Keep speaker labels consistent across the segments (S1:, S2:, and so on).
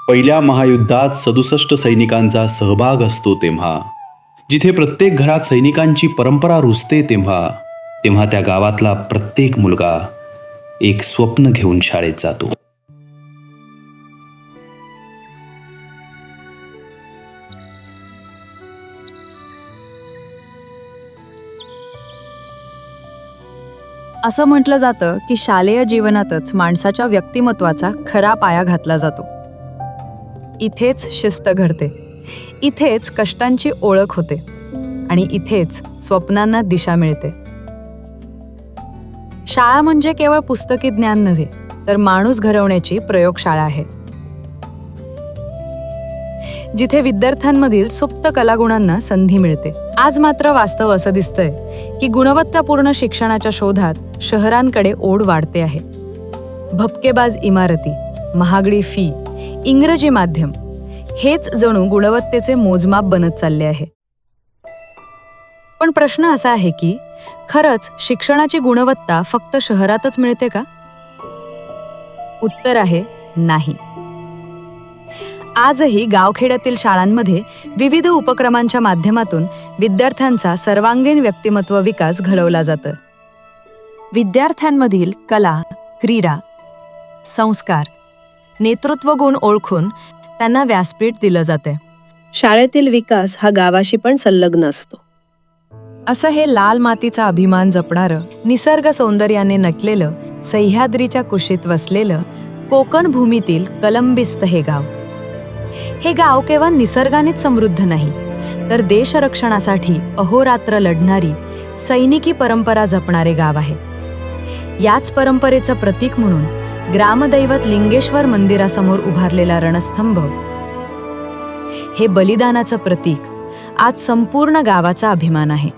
S1: पहिल्या महायुद्धात 67 सैनिकांचा सहभाग असतो तेव्हा, जिथे प्रत्येक घरात सैनिकांची परंपरा रुजते तेव्हा तेव्हा त्या गावातला प्रत्येक मुलगा एक स्वप्न घेऊन शाळेत जातो.
S2: असं म्हटलं जातं की शालेय जीवनातच माणसाच्या व्यक्तिमत्वाचा खरा पाया घातला जातो. इथेच शिस्त घडते, इथेच कष्टांची ओळख होते आणि इथेच स्वप्नांना दिशा मिळते. शाळा म्हणजे केवळ पुस्तकी ज्ञान नव्हे, तर माणूस घडवण्याची प्रयोगशाळा आहे, जिथे विद्यार्थ्यांमधील सुप्त कलागुणांना संधी मिळते. आज मात्र वास्तव असं दिसतंय की गुणवत्तापूर्ण शिक्षणाच्या शोधात शहरांकडे ओढ वाढते आहे. भपकेबाज इमारती, महागडी फी, इंग्रजी माध्यम हेच जणू गुणवत्तेचे मोजमाप बनत चालले आहे. पण प्रश्न असा आहे की खरंच शिक्षणाची गुणवत्ता फक्त शहरातच मिळते का? उत्तर आहे नाही. आजही गावखेड्यातील शाळांमध्ये विविध उपक्रमांच्या माध्यमातून विद्यार्थ्यांचा सर्वांगीण व्यक्तिमत्व विकास घडवला जातो. विद्यार्थ्यांमधील कला, क्रीडा, संस्कार, नेतृत्व गुण ओळखून त्यांना व्यासपीठ दिलं जाते.
S3: शाळेतील विकास हा गावाशी पण संलग्न असतो.
S2: असं हे लाल मातीचा अभिमान जपणारं, निसर्ग सौंदर्याने नटलेलं, सह्याद्रीच्या कुशीत वसलेलं कोकण भूमीतील कलंबिस्त हे गाव. हे गाव केवळ निसर्गानेच समृद्ध नाही, तर देशरक्षणासाठी अहोरात्र लढणारी सैनिकी परंपरा जपणारे गाव आहे. याच परंपरेचं प्रतीक म्हणून ग्रामदैवत लिंगेश्वर मंदिरासमोर उभारलेला रणस्तंभ हे बलिदानाचं प्रतीक आज संपूर्ण गावाचा अभिमान आहे.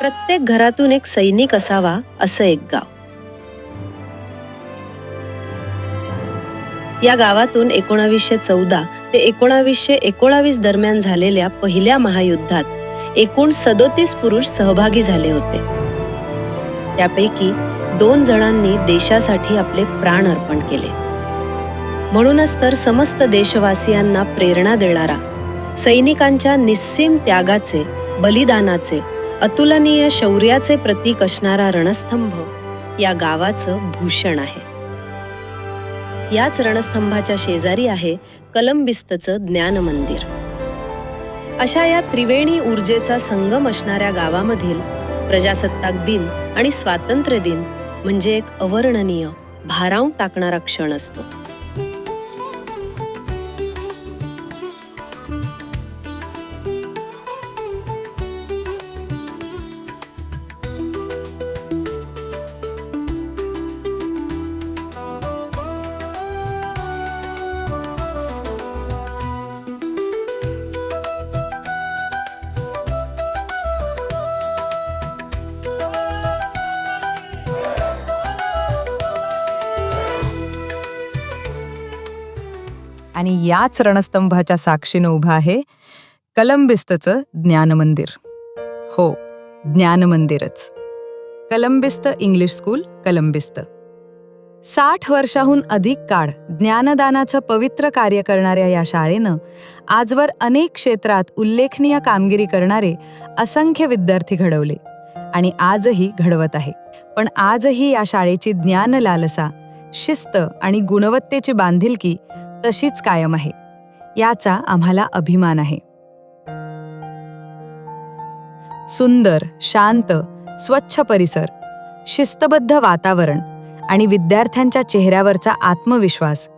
S3: प्रत्येक घरातून एक सैनिक असावा असं एक गाव. या गावातून 1914 ते 1919 दरम्यान झालेल्या पहिल्या महायुद्धात एकूण 37 पुरुष सहभागी झाले होते. त्यापैकी 2 जणांनी देशासाठी आपले प्राण अर्पण केले. म्हणूनच तर समस्त देशवासियांना प्रेरणा देणारा, सैनिकांच्या निस्सीम त्यागाचे, बलिदानाचे, अतुलनीय शौर्याचे प्रतीक असणारा रणस्तंभ या गावाचं भूषण आहे. याच रणस्तंभाच्या शेजारी आहे कलंबिस्तचं ज्ञान मंदिर. अशा या त्रिवेणी ऊर्जेचा संगम असणाऱ्या गावामधील प्रजासत्ताक दिन आणि स्वातंत्र्य दिन म्हणजे एक अवर्णनीय, भारावून टाकणारा क्षण असतो.
S2: आणि याच रणस्तंभाच्या साक्षीनं उभं आहे कलंबिस्तचं ज्ञान मंदिर. हो, ज्ञान मंदिरच. Kalambist English school, Kalambist. 60 वर्षाहून अधिक काळ ज्ञानदानाचं पवित्र कार्य करणाऱ्या या शाळेनं आजवर अनेक क्षेत्रात उल्लेखनीय कामगिरी करणारे असंख्य विद्यार्थी घडवले आणि आजही घडवत आहे. पण आजही या शाळेची ज्ञान लालसा, शिस्त आणि गुणवत्तेची बांधिलकी तशीच कायम आहे. याचा आम्हाला अभिमान आहे. सुंदर, शांत, स्वच्छ परिसर, शिस्तबद्ध वातावरण आणि विद्यार्थ्यांच्या चेहऱ्यावरचा आत्मविश्वास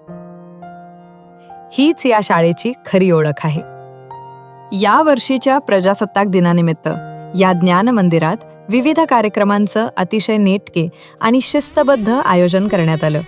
S2: हीच या शाळेची खरी ओळख आहे. या वर्षीच्या प्रजासत्ताक दिनानिमित्त या ज्ञान मंदिरात विविध कार्यक्रमांचं अतिशय नेटके आणि शिस्तबद्ध आयोजन करण्यात आलं.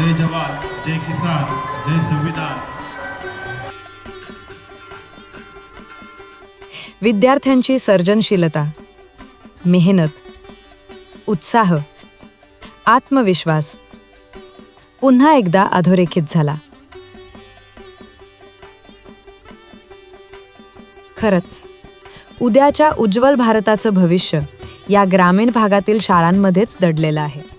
S4: जय जवान, जय किसान, जय संविधान.
S2: विद्यार्थ्यांची सर्जनशीलता, मेहनत, उत्साह, आत्मविश्वास पुन्हा एकदा अधोरेखित झाला. खरंच उद्याच्या उज्ज्वल भारताचं भविष्य या ग्रामीण भागातील शाळांमध्येच दडलेलं आहे.